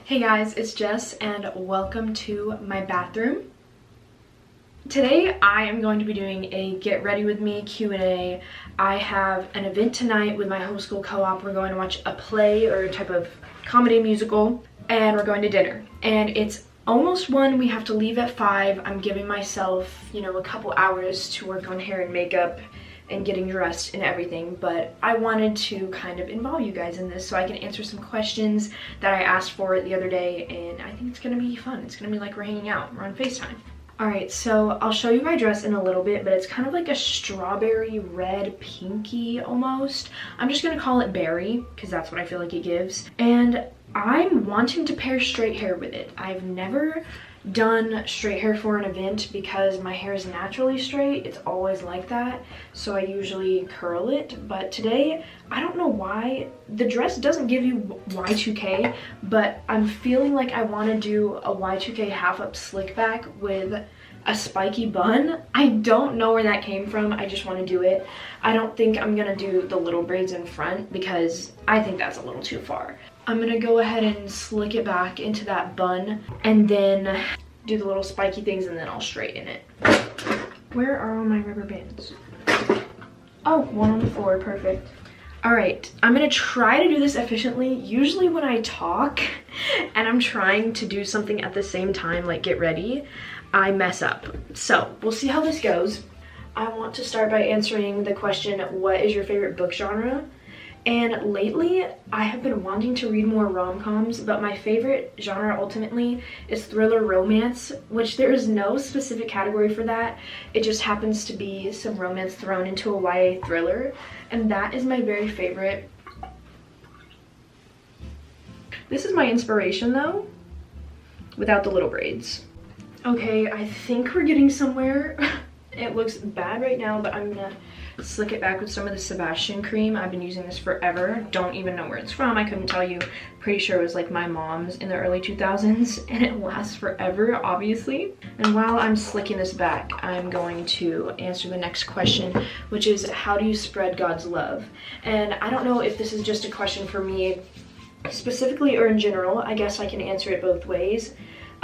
Hey guys, it's Jess and welcome to my bathroom. Today I am going to be doing a get ready with me Q&A. I have an event tonight with my homeschool co-op. We're going to watch a play or a type of comedy musical, and we're going to dinner. And it's almost 1, we have to leave at 5. I'm giving myself, a couple hours to work on hair and makeup and getting dressed and everything, but I wanted to kind of involve you guys in this so I can answer some questions that I asked for the other day, and I think it's gonna be fun. It's gonna be like we're hanging out, we're on FaceTime. Alright, so I'll show you my dress in a little bit, but it's kind of like a strawberry red pinky almost. I'm just gonna call it berry because that's what I feel like it gives, and I'm wanting to pair straight hair with it. I've never done straight hair for an event because my hair is naturally straight. It's always like that, so I usually curl it. But today, I don't know why, the dress doesn't give you Y2K, but I'm feeling like I want to do a Y2K half up slick back with a spiky bun. I don't know where that came from, I just want to do it. I don't think I'm gonna do the little braids in front because I think that's a little too far. I'm gonna go ahead and slick it back into that bun and then do the little spiky things, and then I'll straighten it. Where are all my rubber bands? Oh, one on the floor, perfect. All right, I'm gonna try to do this efficiently. Usually when I talk and I'm trying to do something at the same time, like get ready, I mess up. So we'll see how this goes. I want to start by answering the question, what is your favorite book genre? And lately, I have been wanting to read more rom-coms, but my favorite genre ultimately is thriller romance, which there is no specific category for that. It just happens to be some romance thrown into a YA thriller, and that is my very favorite. This is my inspiration though, without the little braids. Okay, I think we're getting somewhere. It looks bad right now, but I'm gonna slick it back with some of the Sebastian cream. I've been using this forever. Don't even know where it's from. I couldn't tell you. Pretty sure it was like my mom's in the early 2000s, and it lasts forever, obviously. And while I'm slicking this back, I'm going to answer the next question, which is, how do you spread God's love? And I don't know if this is just a question for me specifically or in general. I guess I can answer it both ways.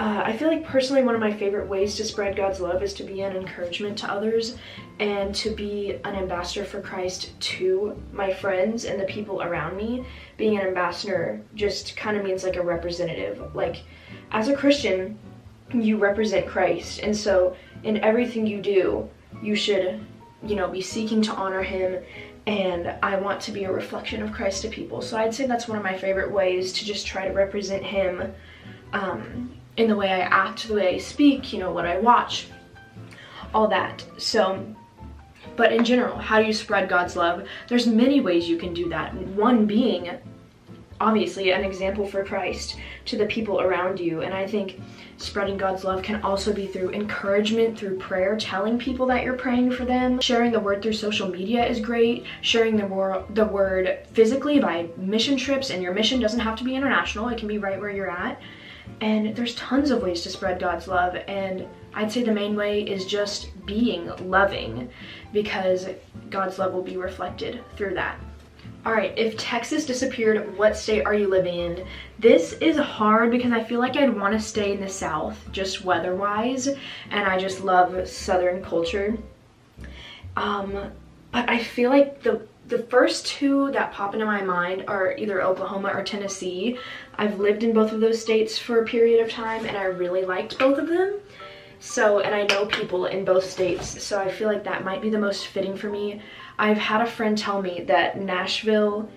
I feel like personally one of my favorite ways to spread God's love is to be an encouragement to others and to be an ambassador for Christ to my friends and the people around me. Being an ambassador just kind of means like a representative. Like, as a Christian, you represent Christ, and so in everything you do, you should, be seeking to honor him, and I want to be a reflection of Christ to people. So I'd say that's one of my favorite ways to just try to represent him in the way I act, the way I speak, what I watch, all that. So, but in general, how do you spread God's love? There's many ways you can do that. One being, obviously, an example for Christ to the people around you. And I think spreading God's love can also be through encouragement, through prayer, telling people that you're praying for them. Sharing the word through social media is great. Sharing the word physically by mission trips, and your mission doesn't have to be international. It can be right where you're at. And there's tons of ways to spread God's love, and I'd say the main way is just being loving, because God's love will be reflected through that. All right, if Texas disappeared, what state are you living in? This is hard because I feel like I'd want to stay in the South, just weather-wise, and I just love Southern culture. But I feel like the first two that pop into my mind are either Oklahoma or Tennessee. I've lived in both of those states for a period of time, and I really liked both of them. So, and I know people in both states, so I feel like that might be the most fitting for me. I've had a friend tell me that Nashville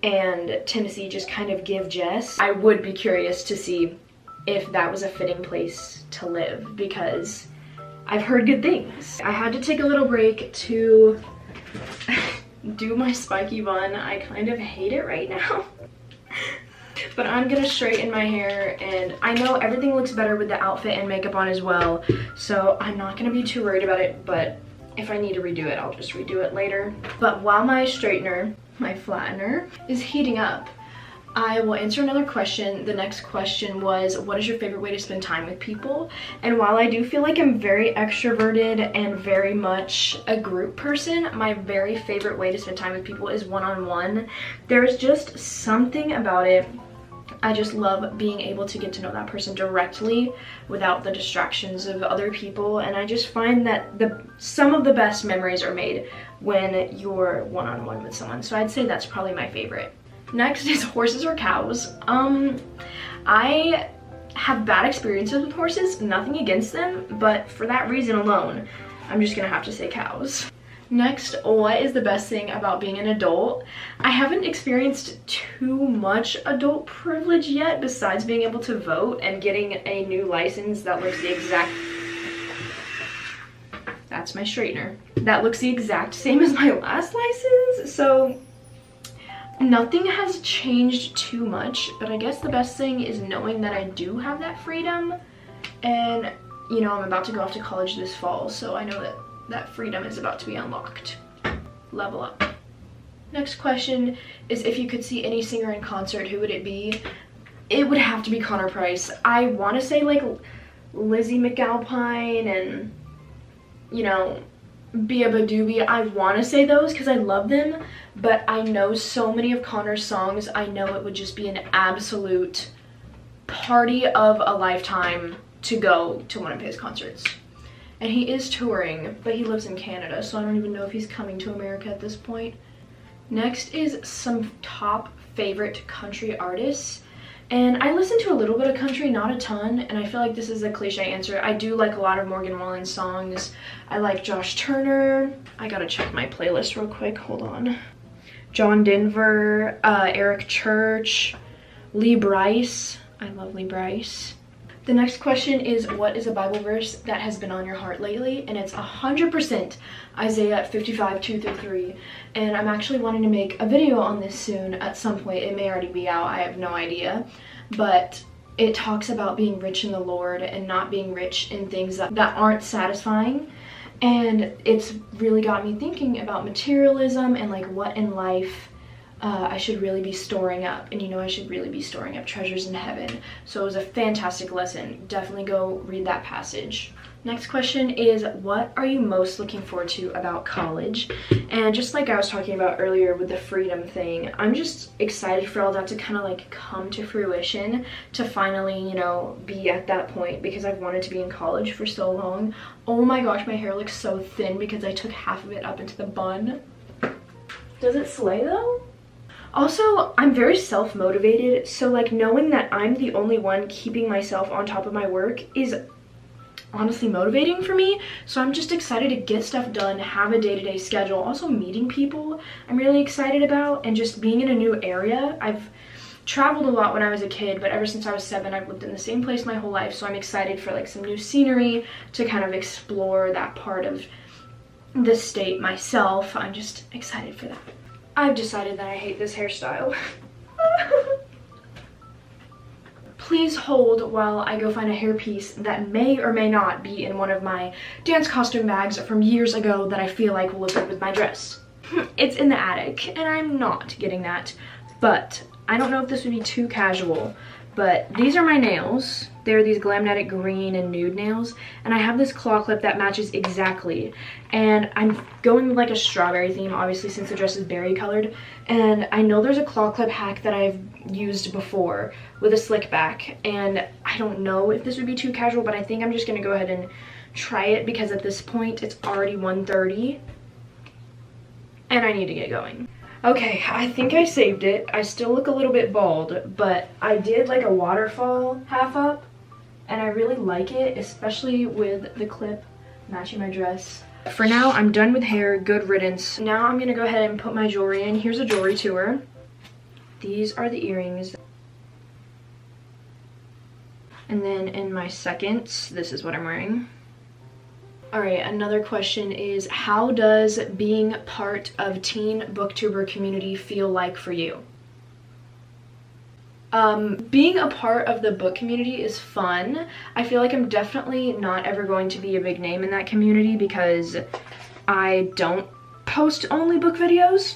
and Tennessee just kind of give Jess. I would be curious to see if that was a fitting place to live, because I've heard good things. I had to take a little break to do my spiky bun. I kind of hate it right now. But I'm gonna straighten my hair, and I know everything looks better with the outfit and makeup on as well, so I'm not gonna be too worried about it, but if I need to redo it, I'll just redo it later. But while my straightener, my flattener, is heating up, I will answer another question. The next question was, what is your favorite way to spend time with people? And while I do feel like I'm very extroverted and very much a group person, my very favorite way to spend time with people is one-on-one. There's just something about it. I just love being able to get to know that person directly without the distractions of other people, and I just find that some of the best memories are made when you're one-on-one with someone. So I'd say that's probably my favorite. Next is horses or cows. I have bad experiences with horses, nothing against them, but for that reason alone, I'm just gonna have to say cows. Next, what is the best thing about being an adult? I haven't experienced too much adult privilege yet, besides being able to vote and getting a new license that looks the exact... That's my straightener. That looks the exact same as my last license, so nothing has changed too much, but I guess the best thing is knowing that I do have that freedom, and you know, I'm about to go off to college this fall, so I know that that freedom is about to be unlocked. Level up. Next question is, if you could see any singer in concert, who would it be? It would have to be Connor Price. I want to say like Lizzie McAlpine and, you know, Bia Badoobie. I want to say those because I love them, but I know so many of Connor's songs. I know it would just be an absolute party of a lifetime to go to one of his concerts. And he is touring, but he lives in Canada, so I don't even know if he's coming to America at this point. Next is some top favorite country artists. And I listen to a little bit of country, not a ton, and I feel like this is a cliche answer. I do like a lot of Morgan Wallen songs. I like Josh Turner. I gotta check my playlist real quick, hold on. John Denver, Eric Church, Lee Bryce. I love Lee Bryce. The next question is, what is a Bible verse that has been on your heart lately? And it's 100% Isaiah 55:2-3. And I'm actually wanting to make a video on this soon at some point. It may already be out, I have no idea. But it talks about being rich in the Lord and not being rich in things that aren't satisfying. And it's really got me thinking about materialism and like what in life I should really be storing up, and you know, I should really be storing up treasures in heaven. So it was a fantastic lesson. Definitely go read that passage. Next question is, what are you most looking forward to about college? And just like I was talking about earlier with the freedom thing, I'm just excited for all that to kind of like come to fruition, to finally, you know, be at that point, because I've wanted to be in college for so long. Oh my gosh, my hair looks so thin because I took half of it up into the bun. Does it slay though? Also, I'm very self-motivated, so like knowing that I'm the only one keeping myself on top of my work is honestly motivating for me. So I'm just excited to get stuff done, have a day-to-day schedule. Also meeting people I'm really excited about, and just being in a new area. I've traveled a lot when I was a kid, but ever since I was 7, I've lived in the same place my whole life, so I'm excited for like some new scenery, to kind of explore that part of the state myself. I'm just excited for that. I've decided that I hate this hairstyle. Please hold while I go find a hairpiece that may or may not be in one of my dance costume bags from years ago that I feel like will look good with my dress. It's in the attic, and I'm not getting that, but I don't know if this would be too casual, but these are my nails. They're these Glamnetic green and nude nails, and I have this claw clip that matches exactly, and I'm going with like a strawberry theme, obviously, since the dress is berry colored. And I know there's a claw clip hack that I've used before with a slick back, and I don't know if this would be too casual, but I think I'm just gonna go ahead and try it, because at this point it's already 1:30 and I need to get going. Okay, I think I saved it. I still look a little bit bald, but I did like a waterfall half up, and I really like it, especially with the clip matching my dress. For now, I'm done with hair, good riddance. Now I'm gonna go ahead and put my jewelry in. Here's a jewelry tour. These are the earrings. And then in my seconds, this is what I'm wearing. All right, another question is, how does being part of teen booktuber community feel like for you? Being a part of the book community is fun. I feel like I'm definitely not ever going to be a big name in that community, because I don't post only book videos,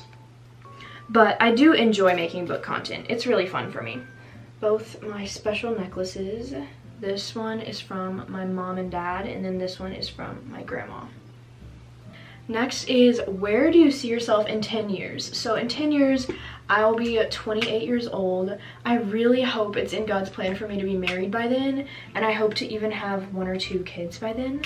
but I do enjoy making book content. It's really fun for me. Both my special necklaces. This one is from my mom and dad, and then this one is from my grandma. Next is, where do you see yourself in 10 years? So in 10 years, I'll be 28 years old. I really hope it's in God's plan for me to be married by then, and I hope to even have 1 or 2 kids by then.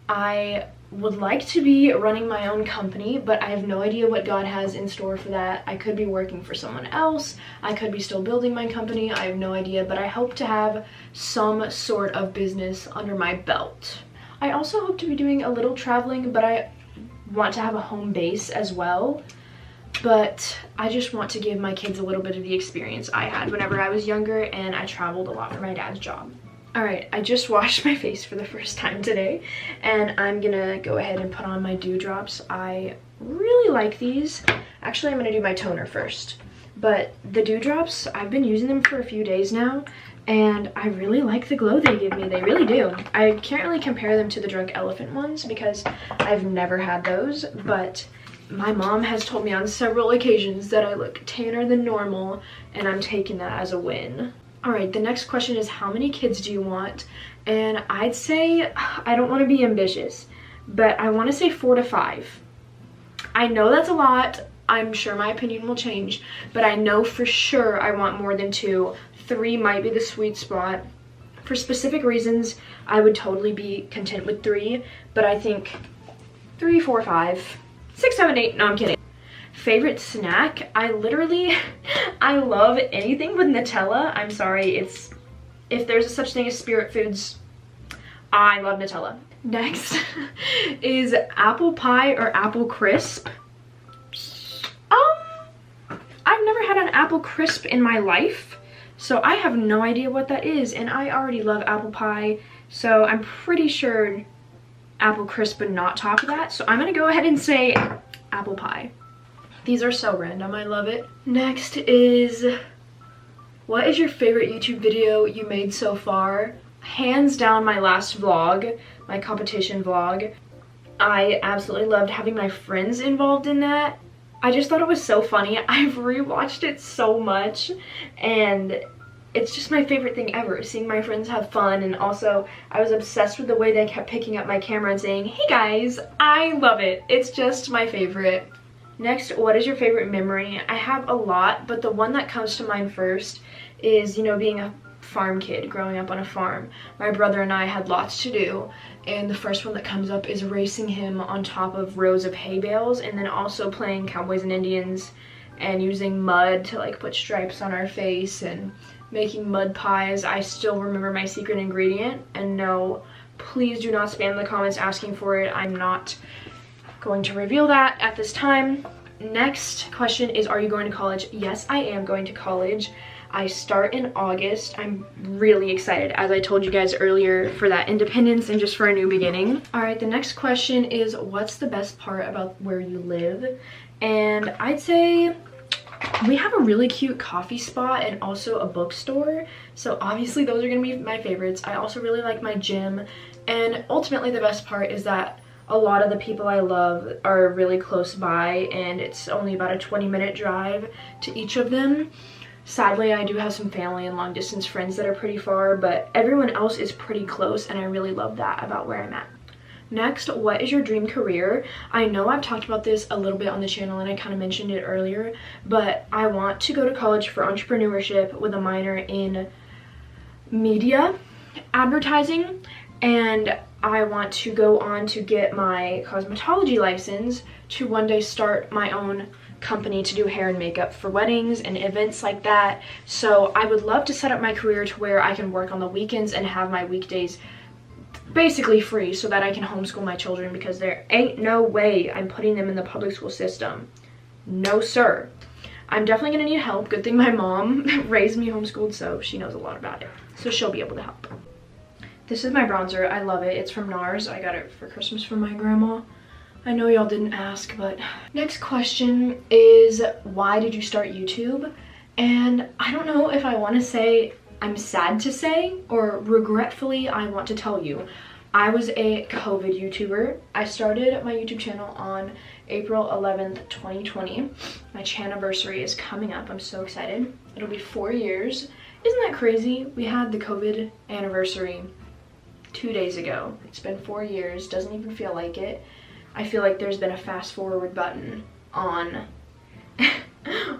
I would like to be running my own company, but I have no idea what God has in store for that. I could be working for someone else. I could be still building my company. I have no idea, but I hope to have some sort of business under my belt. I also hope to be doing a little traveling, but I want to have a home base as well. But I just want to give my kids a little bit of the experience I had whenever I was younger and I traveled a lot for my dad's job. Alright, I just washed my face for the first time today, and I'm gonna go ahead and put on my dewdrops. I really like these. Actually, I'm gonna do my toner first. But the dewdrops, I've been using them for a few days now, and I really like the glow they give me. They really do. I can't really compare them to the Drunk Elephant ones because I've never had those, but my mom has told me on several occasions that I look tanner than normal, and I'm taking that as a win. Alright, the next question is, how many kids do you want? And I'd say, I don't want to be ambitious, but I want to say 4 to 5. I know that's a lot. I'm sure my opinion will change, but I know for sure I want more than 2. 3 might be the sweet spot. For specific reasons, I would totally be content with 3, but I think 3, 4, 5, 6, 7, 8. No, I'm kidding. Favorite snack? I love anything with Nutella. I'm sorry, if there's a such thing as spirit foods, I love Nutella. Next is apple pie or apple crisp. I've never had an apple crisp in my life, so I have no idea what that is, and I already love apple pie, so I'm pretty sure apple crisp would not top that, so I'm gonna go ahead and say apple pie. These are so random, I love it. Next is, what is your favorite YouTube video you made so far? Hands down, my last vlog, my competition vlog. I absolutely loved having my friends involved in that. I just thought it was so funny. I've rewatched it so much, and it's just my favorite thing ever, seeing my friends have fun. And also, I was obsessed with the way they kept picking up my camera and saying, "Hey guys," I love it. It's just my favorite. Next, what is your favorite memory? I have a lot, but the one that comes to mind first is, you know, being a farm kid, growing up on a farm. My brother and I had lots to do, and the first one that comes up is racing him on top of rows of hay bales, and then also playing cowboys and Indians and using mud to like put stripes on our face and making mud pies. I still remember my secret ingredient, and no, please do not spam the comments asking for it. I'm not going to reveal that at this time. Next question is, are you going to college? Yes, I am going to college. I start in August. I'm really excited, as I told you guys earlier, for that independence and just for a new beginning. All right, the next question is, what's the best part about where you live? And I'd say we have a really cute coffee spot and also a bookstore. So obviously those are gonna be my favorites. I also really like my gym. And ultimately the best part is that a lot of the people I love are really close by, and it's only about a 20-minute drive to each of them. Sadly, I do have some family and long distance friends that are pretty far, but everyone else is pretty close, and I really love that about where I'm at. Next, what is your dream career? I know I've talked about this a little bit on the channel and I kind of mentioned it earlier, but I want to go to college for entrepreneurship with a minor in media advertising, and I want to go on to get my cosmetology license to one day start my own company to do hair and makeup for weddings and events like that. So I would love to set up my career to where I can work on the weekends and have my weekdays basically free so that I can homeschool my children, because there ain't no way I'm putting them in the public school system. No sir. I'm definitely gonna need help. Good thing my mom raised me homeschooled, so she knows a lot about it. So she'll be able to help. This is my bronzer. I love it. It's from NARS. I got it for Christmas from my grandma. I know y'all didn't ask, but next question is, why did you start YouTube? And I don't know if I want to say I'm sad to say or regretfully I want to tell you. I was a COVID YouTuber. I started my YouTube channel on April 11th, 2020. My chaniversary is coming up. I'm so excited. It'll be 4 years. Isn't that crazy? We had the COVID anniversary 2 days ago. It's been 4 years. Doesn't even feel like it. I feel like there's been a fast forward button on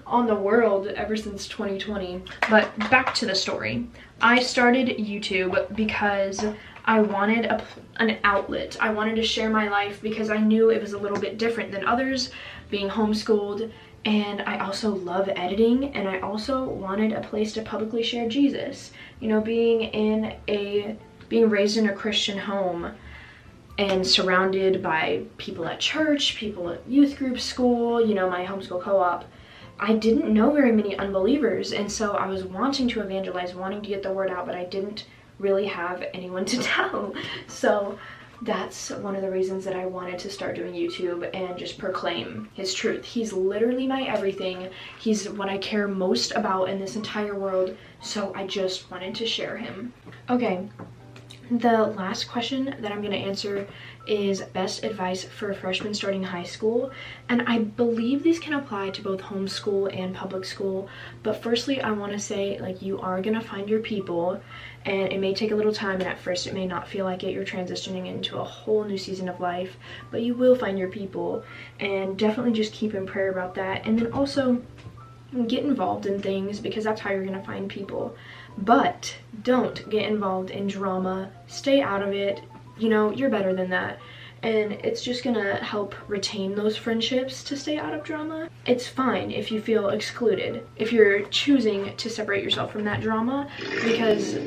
on the world ever since 2020. But back to the story. I started YouTube because I wanted an outlet. I wanted to share my life because I knew it was a little bit different than others, being homeschooled, and I also love editing, and I also wanted a place to publicly share Jesus. You know, being raised in a Christian home and surrounded by people at church, people at youth group, school, you know, my homeschool co-op, I didn't know very many unbelievers, and so I was wanting to evangelize, wanting to get the word out, but I didn't really have anyone to tell. So that's one of the reasons that I wanted to start doing YouTube and just proclaim his truth. He's literally my everything. He's what I care most about in this entire world, so I just wanted to share him. Okay, the last question that I'm going to answer is best advice for a freshman starting high school, and I believe these can apply to both homeschool and public school. But firstly, I want to say, like, you are going to find your people, and it may take a little time, and at first it may not feel like it. You're transitioning into a whole new season of life, but you will find your people, and definitely just keep in prayer about that. And then also get involved in things, because that's how you're going to find people. But don't get involved in drama. Stay out of it. You know, you're better than that. And it's just gonna help retain those friendships to stay out of drama. It's fine if you feel excluded, if you're choosing to separate yourself from that drama, because,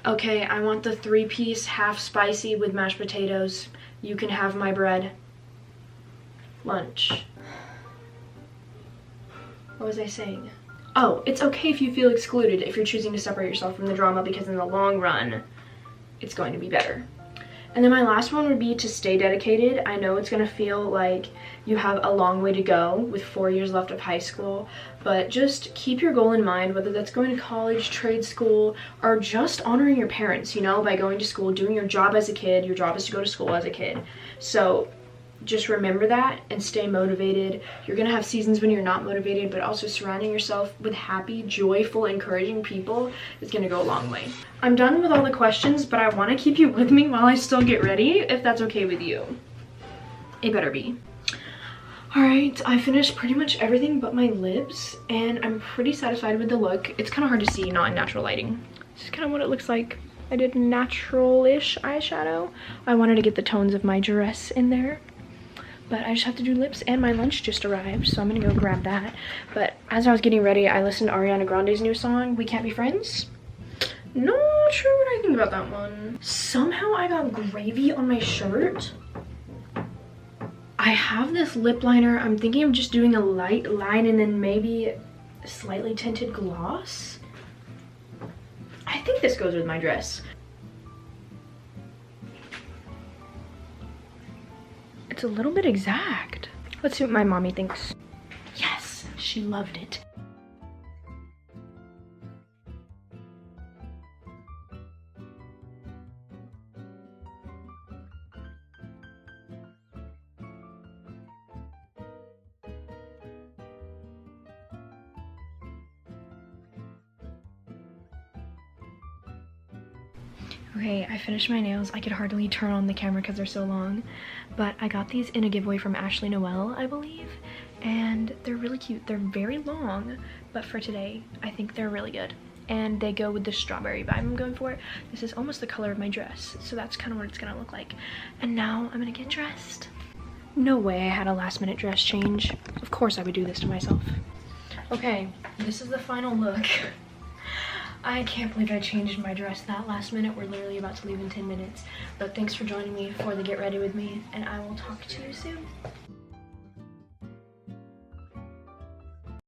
okay, I want the 3-piece half spicy with mashed potatoes. You can have my bread. Lunch. What was I saying? Oh, it's okay if you feel excluded if you're choosing to separate yourself from the drama, because in the long run, it's going to be better. And then my last one would be to stay dedicated. I know it's going to feel like you have a long way to go with 4 years left of high school, but just keep your goal in mind, whether that's going to college, trade school, or just honoring your parents, you know, by going to school, doing your job as a kid. Your job is to go to school as a kid. So just remember that and stay motivated. You're gonna have seasons when you're not motivated, but also surrounding yourself with happy, joyful, encouraging people is gonna go a long way. I'm done with all the questions, but I want to keep you with me while I still get ready, if that's okay with you. It better be. Alright, I finished pretty much everything but my lips, and I'm pretty satisfied with the look. It's kind of hard to see, not in natural lighting. This is kind of what it looks like. I did natural-ish eyeshadow. I wanted to get the tones of my dress in there. But I just have to do lips, and my lunch just arrived, so I'm gonna go grab that. But as I was getting ready, I listened to Ariana Grande's new song, We Can't Be Friends. Not sure what I think about that one. Somehow I got gravy on my shirt. I have this lip liner. I'm thinking of just doing a light line and then maybe a slightly tinted gloss. I think this goes with my dress. It's a little bit exact. Let's see what my mommy thinks. Yes, she loved it. Okay, I finished my nails. I could hardly turn on the camera because they're so long, but I got these in a giveaway from Ashley Noel, I believe, and they're really cute. They're very long, but for today, I think they're really good, and they go with the strawberry vibe I'm going for. This is almost the color of my dress, so that's kind of what it's gonna look like. And now I'm gonna get dressed. No way I had a last-minute dress change. Of course I would do this to myself. Okay, this is the final look. I can't believe I changed my dress that last minute. We're literally about to leave in 10 minutes. But thanks for joining me for the get ready with me, and I will talk to you soon.